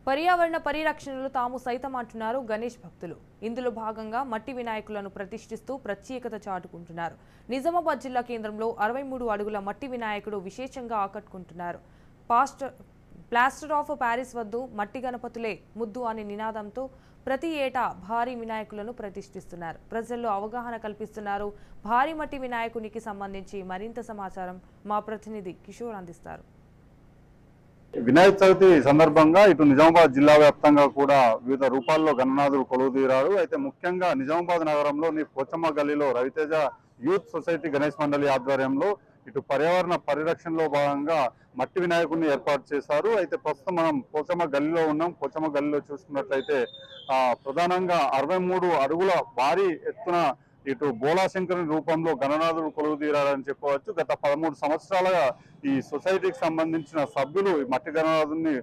పర్యావరణ పరిరక్షణలో తాము సైతం అంటున్నారు గణేష్ భక్తులు. ఇందులో భాగంగా మట్టి వినాయకులను ప్రతిష్ఠిస్తూ ప్రత్యేకత చాటుకుంటున్నారు. నిజామాబాద్ జిల్లా కేంద్రంలో 63 అడుగుల మట్టి వినాయకుడు విశేషంగా ఆకట్టుకుంటున్నారు. ప్లాస్టర్ ఆఫ్ ప్యారిస్ వద్దు మట్టి గణపతులే ముద్దు అనే నినాదంతో ప్రతి ఏటా భారీ వినాయకులను ప్రతిష్ఠిస్తున్నారు. ప్రజల్లో అవగాహన కల్పిస్తున్నారు. భారీ మట్టి వినాయకునికి సంబంధించి మరింత సమాచారం మా ప్రతినిధి కిషోర్ అందిస్తారు. వినాయక చవితి సందర్భంగా ఇటు నిజామాబాద్ జిల్లా వ్యాప్తంగా కూడా వివిధ రూపాల్లో గణనాథులు కొలువుదీరారు. అయితే ముఖ్యంగా నిజామాబాద్ నగరంలోని పోచమ్మ గల్లీలో రవితేజ యూత్ సొసైటీ గణేష్ మండలి ఆధ్వర్యంలో ఇటు పర్యావరణ పరిరక్షణలో భాగంగా మట్టి వినాయకుడిని ఏర్పాటు చేశారు. అయితే ప్రస్తుతం మనం పోచమ్మ గల్లీలో ఉన్నాం. పోచమ్మ గల్లీలో చూసుకున్నట్లయితే ప్రధానంగా 63 అడుగుల భారీ ఎత్తున ఇటు బోలాశంకరుని రూపంలో గణనాథుడు కొలువు తీరాలని చెప్పవచ్చు. గత 13 సంవత్సరాలుగా ఈ సొసైటీకి సంబంధించిన సభ్యులు ఈ మట్టి గణనాథుని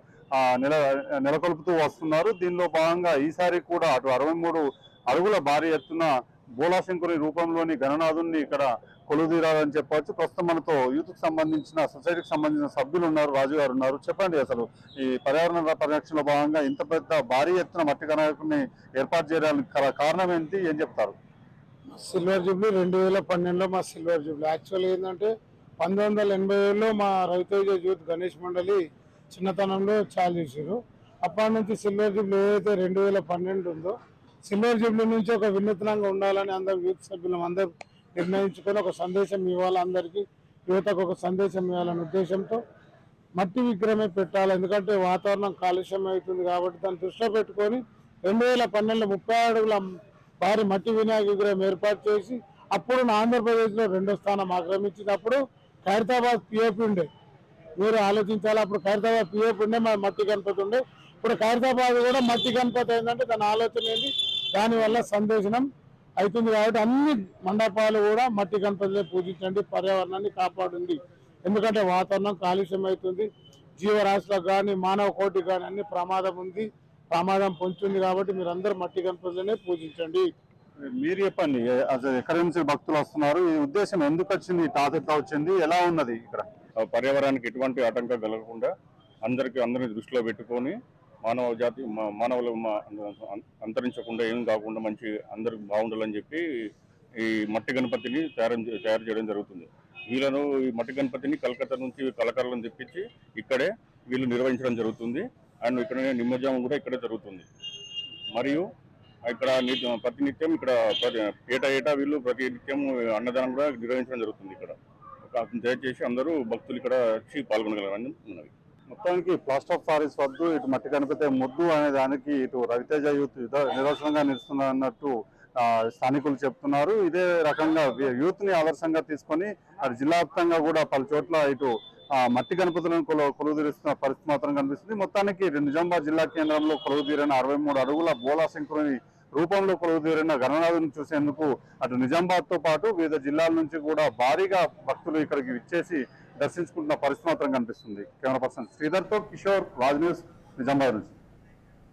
నెలకొల్పుతూ వస్తున్నారు. దీనిలో భాగంగా ఈసారి కూడా అటు 63 అడుగుల భారీ ఎత్తున బోలాశంకరుని రూపంలోని గణనాథుని ఇక్కడ కొలువు తీరాలని చెప్పవచ్చు. ప్రస్తుతం మనతో యూత్ కి సంబంధించిన సొసైటీకి సంబంధించిన సభ్యులు ఉన్నారు. రాజు గారు ఉన్నారు. చెప్పండి, అసలు ఈ పర్యావరణ పరిరక్షణలో భాగంగా ఇంత పెద్ద భారీ ఎత్తున మట్టి గణనాథుని ఏర్పాటు చేయడానికి కారణం ఏంటి, ఏం చెప్తారు? సిల్వర్ జూబ్లీ 2012లో మా సిల్వర్ జూబ్లీ. యాక్చువల్ ఏంటంటే 1987లో మా రవితేజ యూత్ గణేష్ మండలి చిన్నతనంలో చాలు చేశారు. అప్పటి నుంచి సిల్వర్ జూబ్లీ ఏదైతే 2012 ఉందో సిల్వర్ జూబ్లీ నుంచి ఒక వినూత్నంగా ఉండాలని అందరు యూత్ సభ్యులం అందరూ నిర్ణయించుకొని ఒక సందేశం ఇవ్వాలి, అందరికీ యువతకు ఒక సందేశం ఇవ్వాలనే ఉద్దేశంతో మట్టి విగ్రహమే పెట్టాలి. ఎందుకంటే వాతావరణం కాలుష్యం అవుతుంది కాబట్టి దాన్ని దృష్టిలో పెట్టుకొని 2012లో 30 అడుగుల భారీ మట్టి వినాయక విగ్రహం ఏర్పాటు చేసి అప్పుడు ఆంధ్రప్రదేశ్లో 2వ స్థానం ఆక్రమించినప్పుడు ఖైరతాబాద్ పిఓపి ఉండే. మీరు ఆలోచించాలి, అప్పుడు ఖైరతాబాద్ పిఓపి ఉండే, మా మట్టి గణపతి ఉండే. ఇప్పుడు ఖైరతాబాద్ కూడా మట్టి గణపతి ఏంటంటే దాని ఆలోచన ఏంటి, దానివల్ల సందేశనం అవుతుంది. కాబట్టి అన్ని మండపాలు కూడా మట్టి గణపతిని పూజించండి, పర్యావరణాన్ని కాపాడండి. ఎందుకంటే వాతావరణం కాలుష్యం అవుతుంది, జీవరాశులకు కానీ మానవ కోటికి కానీ అన్ని ప్రమాదం పొందుతుంది. కాబట్టి మీరు అందరూ మట్టి గణపతినే పూజించండి. మీరు చెప్పండి, అసలు ఎక్కడి నుంచి భక్తులు వస్తున్నారు, ఈ ఉద్దేశం ఎందుకు వచ్చింది, తాతతో వచ్చింది, ఎలా ఉన్నది? ఇక్కడ పర్యావరణానికి ఎటువంటి ఆటంకం కలగకుండా అందరిని దృష్టిలో పెట్టుకొని మానవులు అంతరించకుండా ఏం కాకుండా మంచి అందరికి బాగుండాలని చెప్పి ఈ మట్టి గణపతిని తయారు చేయడం జరుగుతుంది. వీళ్ళను ఈ మట్టి గణపతిని కలకత్తా నుంచి కళాకారులను తెప్పించి ఇక్కడే వీళ్ళు నిర్వహించడం జరుగుతుంది. అండ్ ఇక్కడ నిమజ్జనం కూడా ఇక్కడే జరుగుతుంది. మరియు ఇక్కడ ప్రతినిత్యం ఇక్కడ ఏటా వీళ్ళు ప్రతి నిత్యం అన్నదానం కూడా నిర్వహించడం జరుగుతుంది. ఇక్కడ దయచేసి అందరూ భక్తులు ఇక్కడ వచ్చి పాల్గొనగలరని ఉన్నది. మొత్తానికి ప్లాస్టర్ ఆఫ్ ప్యారిస్ వద్దు ఇటు మట్టి గణపతి ముద్దు అనే దానికి ఇటు రవితేజ యూత్ నిదర్శనంగా నిలుస్తున్నారు అన్నట్టు స్థానికులు చెప్తున్నారు. ఇదే రకంగా యూత్ ని ఆదర్శంగా తీసుకొని అటు జిల్లా వ్యాప్తంగా కూడా పలు చోట్ల ఇటు మట్టి గణపతులను కొలువుదీరుస్తున్న పరిస్థితి మాత్రం కనిపిస్తుంది. మొత్తానికి నిజామాబాద్ జిల్లా కేంద్రంలో కొలువుదీరిన 63 అడుగుల బోలాశంకరుని రూపంలో కొలువుదీరిన గణనాథుని చూసేందుకు అటు నిజామాబాద్ తో పాటు వివిధ జిల్లాల నుంచి కూడా భారీగా భక్తులు ఇక్కడికి విచ్చేసి దర్శించుకుంటున్న పరిస్థితి మాత్రం కనిపిస్తుంది. కెమెరా పర్సన్ శ్రీధర్తో కిషోర్, రాజ్ న్యూస్, నిజామాబాద్ నుంచి.